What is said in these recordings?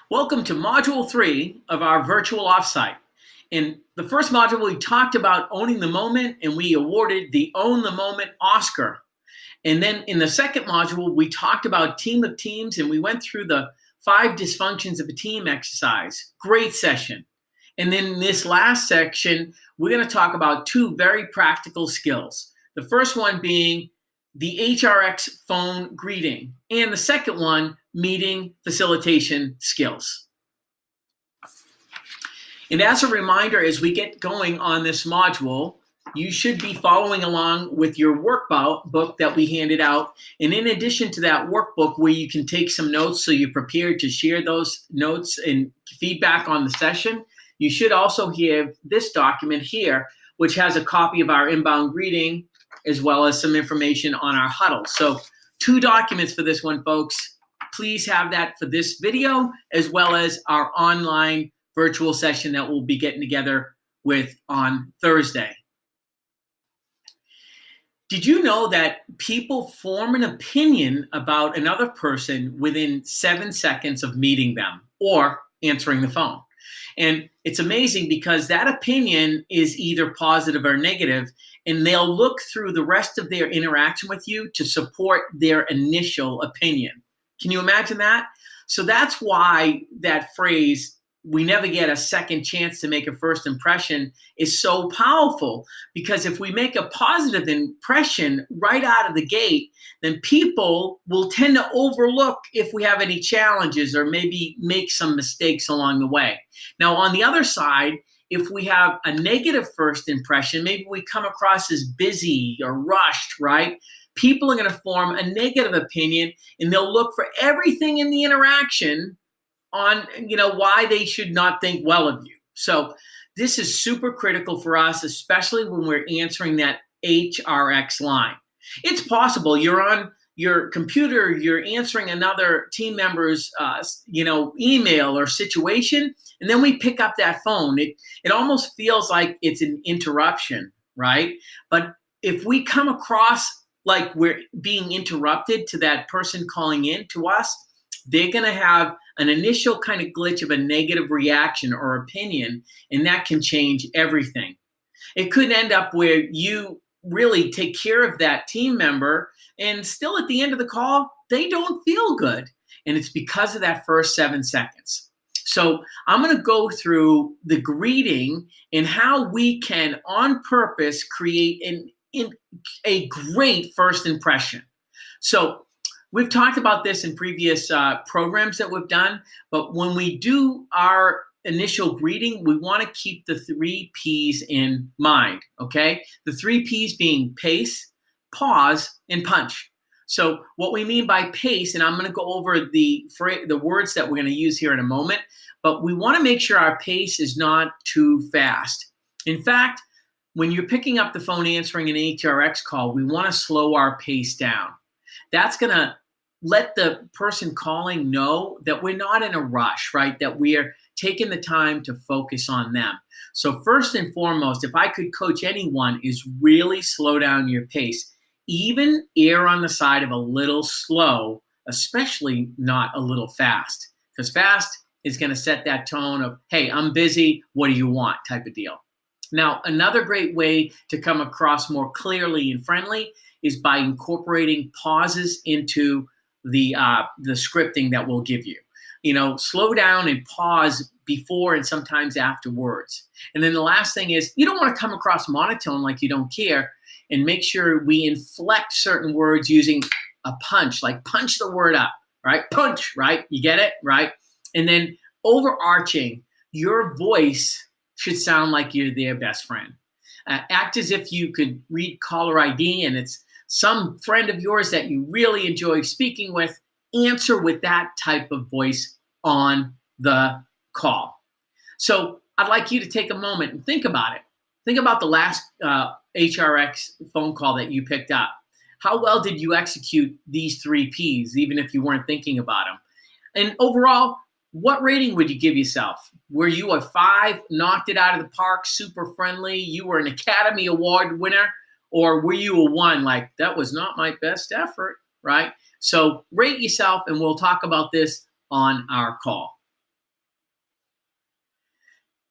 Welcome to Module 3 of our virtual offsite. In the first module, we talked about owning the moment and we awarded the Own the Moment Oscar. And then in the second module, we talked about team of teams and we went through the 5 dysfunctions of a team exercise. Great session. And then in this last section, we're going to talk about 2 very practical skills. The first one being the HRX phone greeting, and the second one, meeting facilitation skills. And as a reminder, as we get going on this module, you should be following along with your workbook that we handed out. And in addition to that workbook where you can take some notes so you're prepared to share those notes and feedback on the session, you should also have this document here, which has a copy of our inbound greeting as well as some information on our Huddle. So 2 documents for this one, folks. Please have that for this video as well as our online virtual session that we'll be getting together with on Thursday. Did you know that people form an opinion about another person within 7 seconds of meeting them or answering the phone? And it's amazing because that opinion is either positive or negative, and they'll look through the rest of their interaction with you to support their initial opinion. Can you imagine that? So that's why that phrase, we never get a second chance to make a first impression, is so powerful. Because if we make a positive impression right out of the gate, then people will tend to overlook if we have any challenges or maybe make some mistakes along the way. Now, on the other side, if we have a negative first impression, maybe we come across as busy or rushed, right? People are going to form a negative opinion and they'll look for everything in the interaction on, why they should not think well of you. So this is super critical for us, especially when we're answering that HRX line. It's possible you're on your computer, you're answering another team member's, email or situation, and then we pick up that phone. It almost feels like it's an interruption, right? But if we come across like we're being interrupted to that person calling in to us, they're going to have an initial kind of glitch of a negative reaction or opinion, and that can change everything. It could end up where you really take care of that team member, and still at the end of the call, they don't feel good. And it's because of that first 7 seconds. So I'm going to go through the greeting and how we can, on purpose, create a great first impression. So we've talked about this in previous programs that we've done, but when we do our initial greeting, we want to keep the 3 P's in mind, okay? The 3 P's being pace, pause, and punch. So what we mean by pace, and I'm going to go over the words that we're going to use here in a moment, but we want to make sure our pace is not too fast. In fact, when you're picking up the phone answering an HRX call, we want to slow our pace down. That's going to let the person calling know that we're not in a rush, right? That we are taking the time to focus on them. So first and foremost, if I could coach anyone, is really slow down your pace. Even err on the side of a little slow, especially not a little fast. Because fast is going to set that tone of, hey, I'm busy, what do you want type of deal. Now, another great way to come across more clearly and friendly is by incorporating pauses into the scripting that we'll give you. Slow down and pause before and sometimes after words. And then the last thing is, you don't want to come across monotone like you don't care, and make sure we inflect certain words using a punch, like punch the word up, right? Punch, right? You get it, right? And then overarching, your voice should sound like you're their best friend. Act as if you could read caller ID and it's some friend of yours that you really enjoy speaking with. Answer with that type of voice on the call. So I'd like you to take a moment and think about it. Think about the last HRX phone call that you picked up. How well did you execute these 3 Ps, even if you weren't thinking about them? And overall, what rating would you give yourself? Were you a 5, knocked it out of the park, super friendly, you were an Academy Award winner? Or were you a 1, like, that was not my best effort, right? So rate yourself, and we'll talk about this on our call.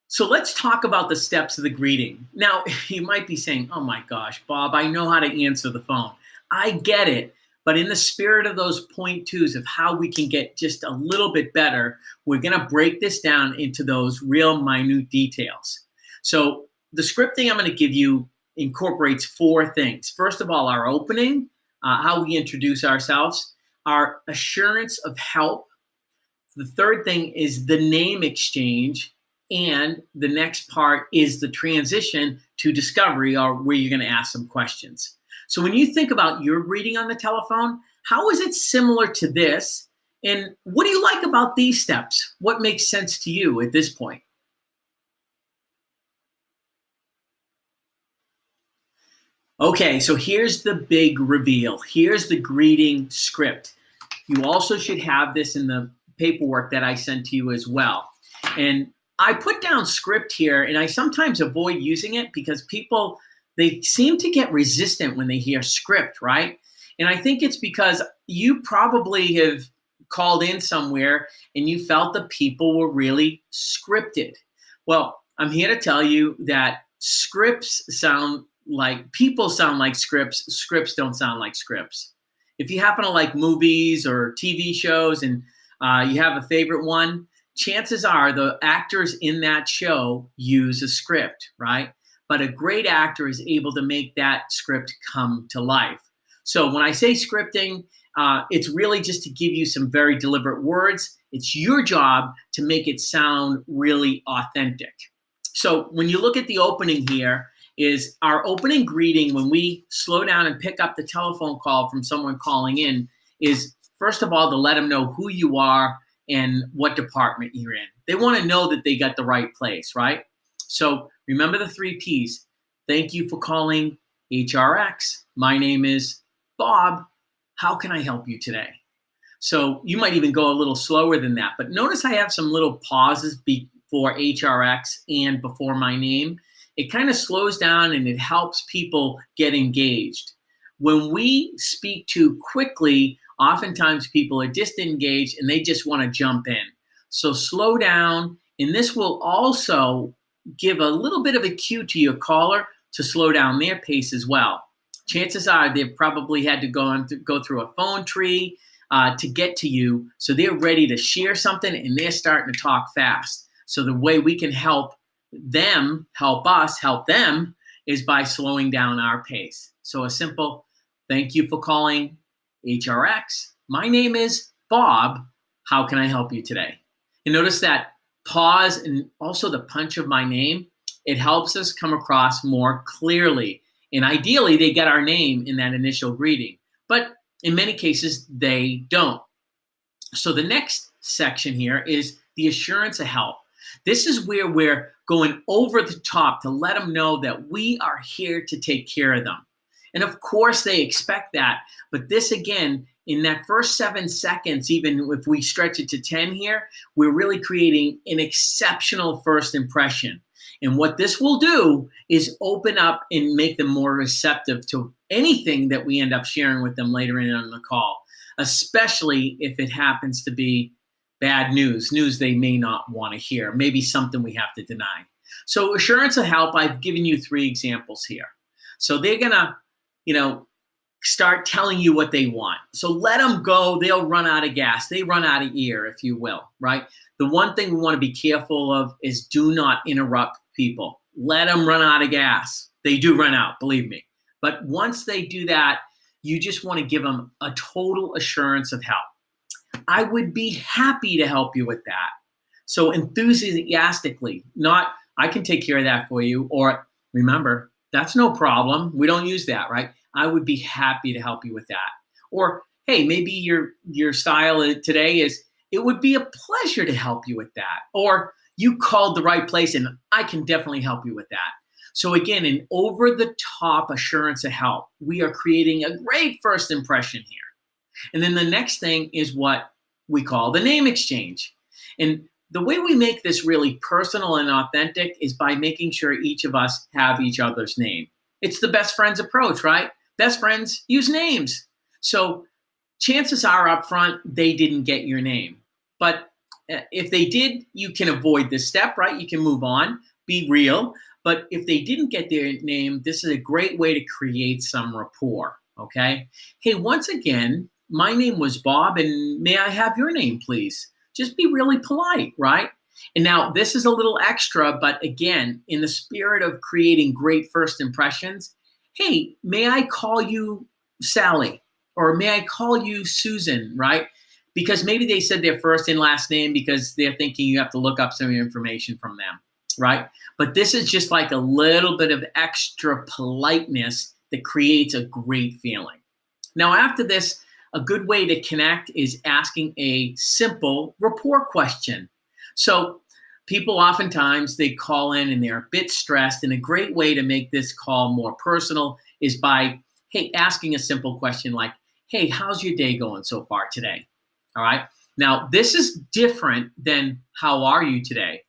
So let's talk about the steps of the greeting. Now, you might be saying, oh my gosh, Bob, I know how to answer the phone. I get it. But in the spirit of those point twos of how we can get just a little bit better, we're going to break this down into those real minute details. So the scripting I'm going to give you incorporates four things. First of all, our opening, how we introduce ourselves, our assurance of help. The third thing is the name exchange. And the next part is the transition to discovery, or where you're going to ask some questions. So when you think about your greeting on the telephone, how is it similar to this? And what do you like about these steps? What makes sense to you at this point? Okay, so here's the big reveal. Here's the greeting script. You also should have this in the paperwork that I sent to you as well. And I put down script here, and I sometimes avoid using it because people, they seem to get resistant when they hear script, right? And I think it's because you probably have called in somewhere and you felt the people were really scripted. Well, I'm here to tell you that scripts sound like, people sound like scripts. Scripts don't sound like scripts. If you happen to like movies or TV shows and you have a favorite one, chances are the actors in that show use a script, right? But a great actor is able to make that script come to life. So when I say scripting, it's really just to give you some very deliberate words. It's your job to make it sound really authentic. So when you look at the opening here, is our opening greeting when we slow down and pick up the telephone call from someone calling in is, first of all, to let them know who you are and what department you're in. They want to know that they got the right place, right? So remember the 3 Ps. Thank you for calling HRX. My name is Bob. How can I help you today? So you might even go a little slower than that. But notice I have some little pauses before HRX and before my name. It kind of slows down and it helps people get engaged. When we speak too quickly, oftentimes people are disengaged and they just want to jump in. So slow down, and this will also give a little bit of a cue to your caller to slow down their pace as well. Chances are they've probably had to go through a phone tree to get to you, so they're ready to share something and they're starting to talk fast. So the way we can help them, help us, help them is by slowing down our pace. So a simple, thank you for calling HRX. My name is Bob. How can I help you today? And notice that pause and also the punch of my name, it helps us come across more clearly. And ideally, they get our name in that initial greeting. But in many cases, they don't. So the next section here is the assurance of help. This is where we're going over the top to let them know that we are here to take care of them. And of course, they expect that. But this, again, in that first 7 seconds, even if we stretch it to 10 here, we're really creating an exceptional first impression. And what this will do is open up and make them more receptive to anything that we end up sharing with them later in on the call, especially if it happens to be bad news they may not want to hear, maybe something we have to deny. So assurance of help, I've given you 3 examples here. So they're going to, start telling you what they want. So let them go. They'll run out of gas. They run out of air, if you will, right? The one thing we want to be careful of is do not interrupt people. Let them run out of gas. They do run out, believe me. But once they do that, you just want to give them a total assurance of help. I would be happy to help you with that. So enthusiastically, not, I can take care of that for you, or remember, that's no problem. We don't use that, right? I would be happy to help you with that. Or, hey, maybe your style today is, it would be a pleasure to help you with that. Or you called the right place and I can definitely help you with that. So again, an over-the-top assurance of help. We are creating a great first impression here. And then the next thing is what we call the name exchange. And the way we make this really personal and authentic is by making sure each of us have each other's name. It's the best friends approach, right? Best friends use names. So chances are up front, they didn't get your name. But if they did, you can avoid this step, right? You can move on, be real. But if they didn't get their name, this is a great way to create some rapport, okay? Hey, once again, my name was Bob, and may I have your name, please? Just be really polite, right? And now this is a little extra, but again, in the spirit of creating great first impressions, hey, may I call you Sally? Or may I call you Susan, right? Because maybe they said their first and last name because they're thinking you have to look up some information from them, right? But this is just like a little bit of extra politeness that creates a great feeling. Now, after this, a good way to connect is asking a simple rapport question. So people oftentimes, they call in and they're a bit stressed, and a great way to make this call more personal is by, hey, asking a simple question like, hey, how's your day going so far today? All right. Now, this is different than how are you today?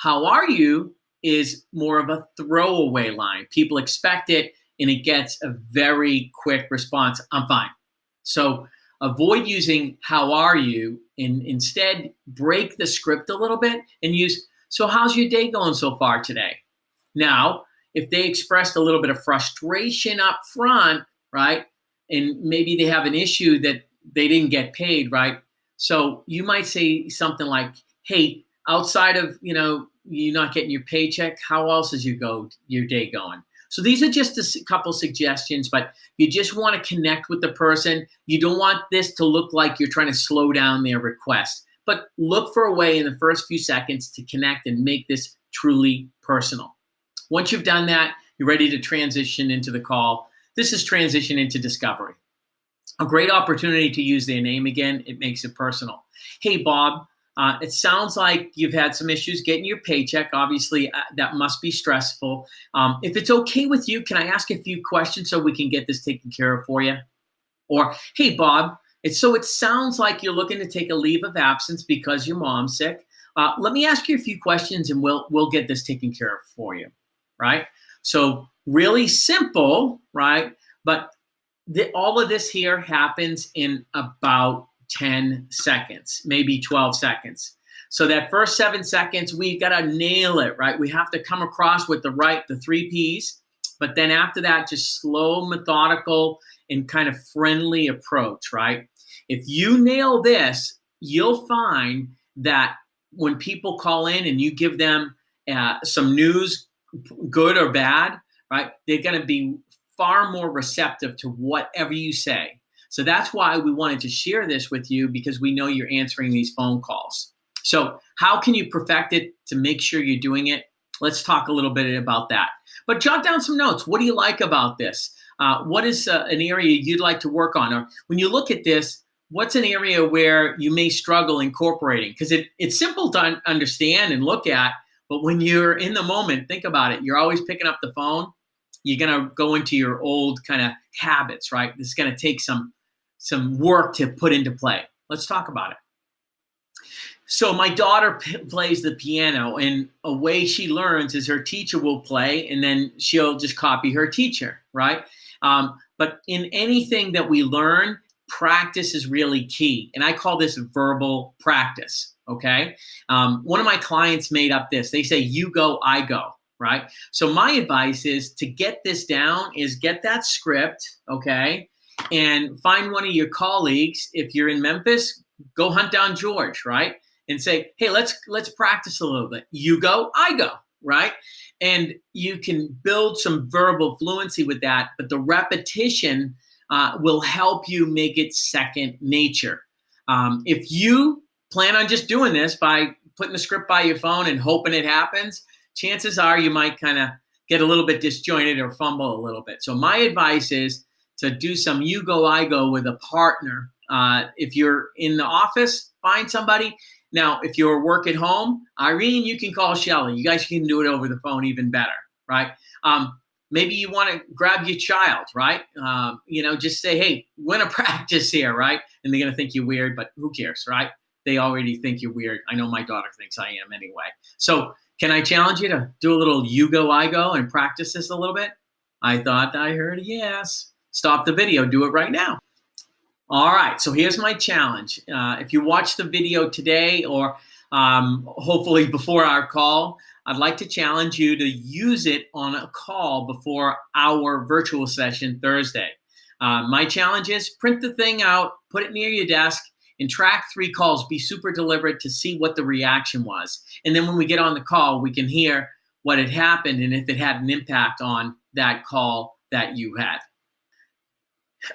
How are you is more of a throwaway line. People expect it, and it gets a very quick response. I'm fine. So avoid using how are you, and instead break the script a little bit and use, so how's your day going so far today? Now, if they expressed a little bit of frustration up front, right, and maybe they have an issue that they didn't get paid, right? So you might say something like, hey, outside of, you not getting your paycheck, how else is your day going? So these are just a couple suggestions, but you just want to connect with the person. You don't want this to look like you're trying to slow down their request, but look for a way in the first few seconds to connect and make this truly personal. Once you've done that, you're ready to transition into the call. This is transition into discovery. A great opportunity to use their name again. It makes it personal. Hey, Bob, it sounds like you've had some issues getting your paycheck. Obviously, that must be stressful. If it's okay with you, can I ask a few questions so we can get this taken care of for you? Or, hey, Bob, it sounds like you're looking to take a leave of absence because your mom's sick. Let me ask you a few questions, and we'll get this taken care of for you, right? So really simple, right? But all of this here happens in about 10 seconds, maybe 12 seconds. So that first 7 seconds, we got to nail it, right? We have to come across with the 3 Ps. But then after that, just slow, methodical, and kind of friendly approach, right? If you nail this, you'll find that when people call in and you give them some news, good or bad, right? They're going to be far more receptive to whatever you say. So that's why we wanted to share this with you, because we know you're answering these phone calls. So how can you perfect it to make sure you're doing it? Let's talk a little bit about that. But jot down some notes. What do you like about this? What is an area you'd like to work on? Or when you look at this, what's an area where you may struggle incorporating? Because it's simple to understand and look at, but when you're in the moment, think about it. You're always picking up the phone. You're going to go into your old kind of habits, right? This is going to take some work to put into play. Let's talk about it. So my daughter plays the piano, and a way she learns is her teacher will play, and then she'll just copy her teacher, right? But in anything that we learn, practice is really key. And I call this verbal practice, okay? One of my clients made up this. They say, you go, I go. Right? So my advice is to get this down is get that script, okay? And find one of your colleagues. If you're in Memphis, go hunt down George, right? And say, hey, let's practice a little bit. You go, I go, right? And you can build some verbal fluency with that, but the repetition will help you make it second nature. If you plan on just doing this by putting the script by your phone and hoping it happens, chances are you might kind of get a little bit disjointed or fumble a little bit. So my advice is to do some you go, I go with a partner. If you're in the office, find somebody. Now, if you're work at home, Irene, you can call Shelly. You guys can do it over the phone even better, right? Maybe you want to grab your child, right? Just say, hey, we're going to practice here, right? And they're going to think you're weird, but who cares, right? They already think you're weird. I know my daughter thinks I am anyway. So can I challenge you to do a little you go, I go and practice this a little bit? I thought I heard a yes. Stop the video. Do it right now. All right. So here's my challenge. If you watch the video today or hopefully before our call. I'd like to challenge you to use it on a call before our virtual session Thursday. My challenge is print the thing out, put it near your desk, and track 3 calls. Be super deliberate to see what the reaction was. And then when we get on the call, we can hear what had happened and if it had an impact on that call that you had.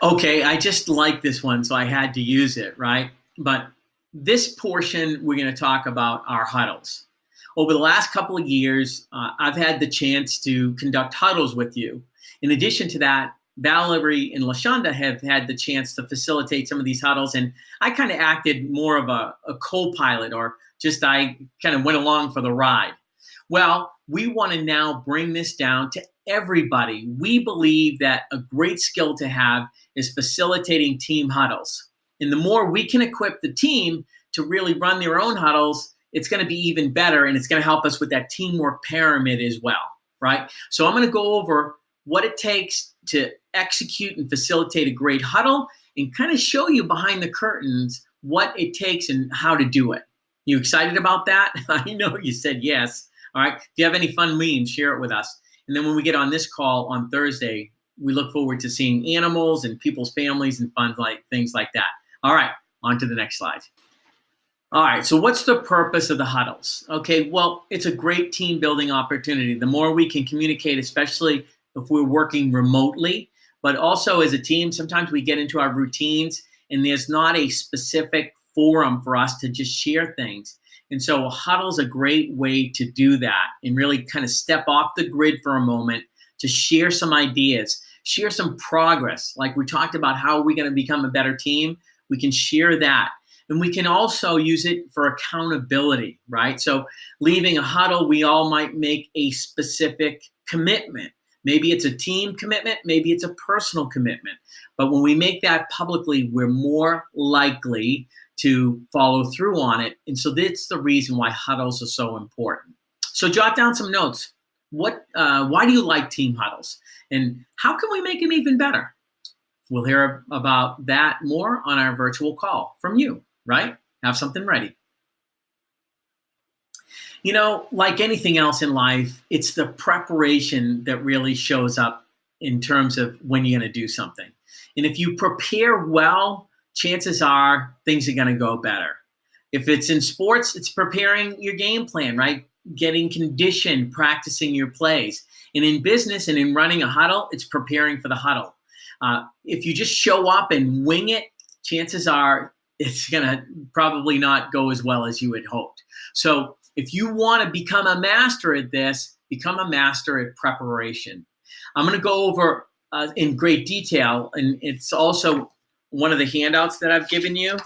Okay, I just like this one, so I had to use it, right? But this portion, we're going to talk about our huddles. Over the last couple of years, I've had the chance to conduct huddles with you. In addition to that, Valerie and LaShonda have had the chance to facilitate some of these huddles, and I kind of acted more of a co-pilot, or just I kind of went along for the ride. Well, we want to now bring this down to everybody. We believe that a great skill to have is facilitating team huddles. And the more we can equip the team to really run their own huddles, it's going to be even better, and it's going to help us with that teamwork pyramid as well, right? So I'm going to go over what it takes to execute and facilitate a great huddle and kind of show you behind the curtains what it takes and how to do it. You excited about that? I know you said yes. All right. If you have any fun memes, share it with us. And then when we get on this call on Thursday, we look forward to seeing animals and people's families and fun things like that. All right. On to the next slide. All right, so what's the purpose of the huddles? Okay, well, it's a great team building opportunity. The more we can communicate, especially if we're working remotely, but also as a team, sometimes we get into our routines and there's not a specific forum for us to just share things. And so a huddle is a great way to do that and really kind of step off the grid for a moment to share some ideas, share some progress. Like we talked about, how are we going to become a better team? We can share that. And we can also use it for accountability, right? So leaving a huddle, we all might make a specific commitment. Maybe it's a team commitment, maybe it's a personal commitment. But when we make that publicly, we're more likely to follow through on it. And so that's the reason why huddles are so important. So jot down some notes. Why do you like team huddles? And how can we make them even better? We'll hear about that more on our virtual call from you. Right? Have something ready. You know, like anything else in life, it's the preparation that really shows up in terms of when you're going to do something. And if you prepare well, chances are things are going to go better. If it's in sports, it's preparing your game plan, right? Getting conditioned, practicing your plays. And in business and in running a huddle, it's preparing for the huddle. If you just show up and wing it, chances are it's going to probably not go as well as you had hoped. So if you want to become a master at this, become a master at preparation. I'm going to go over in great detail, and it's also one of the handouts that I've given you,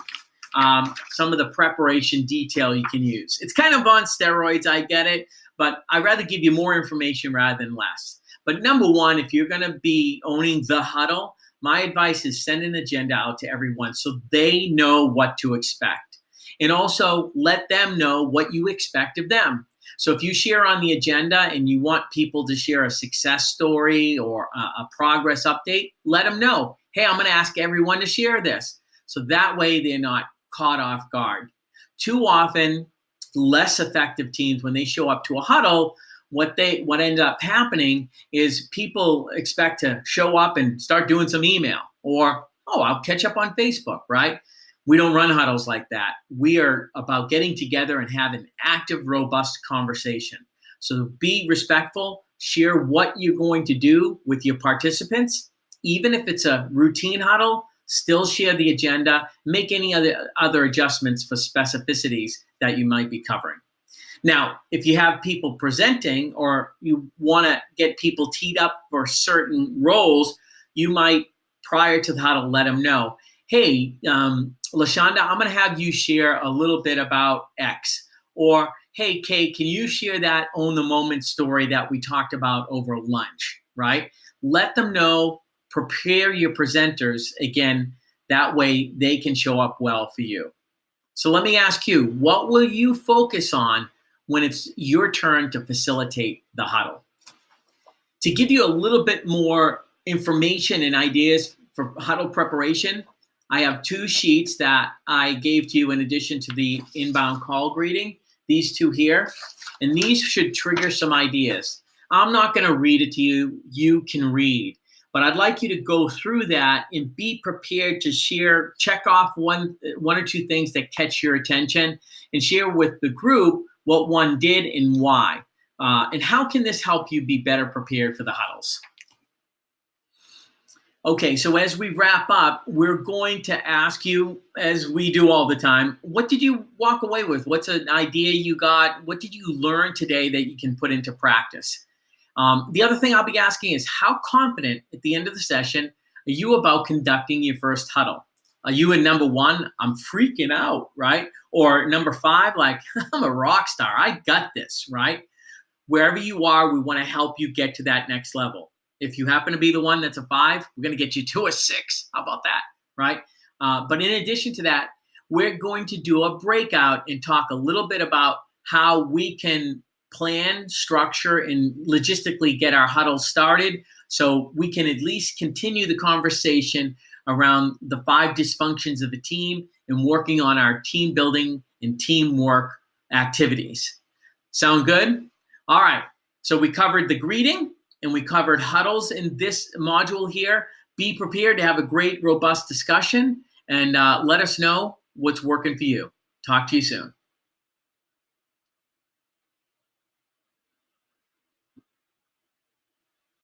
some of the preparation detail you can use. It's kind of on steroids, I get it, but I'd rather give you more information rather than less. But number one, if you're going to be owning the huddle, my advice is send an agenda out to everyone so they know what to expect. And also let them know what you expect of them. So if you share on the agenda and you want people to share a success story or a progress update, let them know, hey, I'm going to ask everyone to share this. So that way they're not caught off guard. Too often, less effective teams, when they show up to a huddle, what ends up happening is people expect to show up and start doing some email, or, I'll catch up on Facebook, right? We don't run huddles like that. We are about getting together and have an active, robust conversation. So be respectful, share what you're going to do with your participants. Even if it's a routine huddle, still share the agenda, make any other adjustments for specificities that you might be covering. Now, if you have people presenting or you want to get people teed up for certain roles, you might, prior to the huddle, let them know, hey, LaShonda, I'm going to have you share a little bit about X. Or, hey, Kay, can you share that own the moment story that we talked about over lunch, right? Let them know, prepare your presenters, again, that way they can show up well for you. So let me ask you, what will you focus on when it's your turn to facilitate the huddle? To give you a little bit more information and ideas for huddle preparation, I have 2 sheets that I gave to you in addition to the inbound call greeting. these two here, and these should trigger some ideas. I'm not going to read it to you. You can read. But I'd like you to go through that and be prepared to share, check off one or two things that catch your attention and share with the group what one did and why. And how can this help you be better prepared for the huddles? Okay, so as we wrap up, we're going to ask you, as we do all the time, what did you walk away with? What's an idea you got? What did you learn today that you can put into practice? The other thing I'll be asking is, how confident at the end of the session are you about conducting your first huddle? Are you in number 1, I'm freaking out, right? Or number 5, like, I'm a rock star, I got this, right? Wherever you are, we want to help you get to that next level. If you happen to be the one that's a 5, we're going to get you to a 6. How about that, right? But in addition to that, we're going to do a breakout and talk a little bit about how we can plan, structure, and logistically get our huddle started so we can at least continue the conversation around the 5 dysfunctions of a team and working on our team building and teamwork activities. Sound good? All right. So we covered the greeting and we covered huddles in this module here. Be prepared to have a great, robust discussion and let us know what's working for you. Talk to you soon.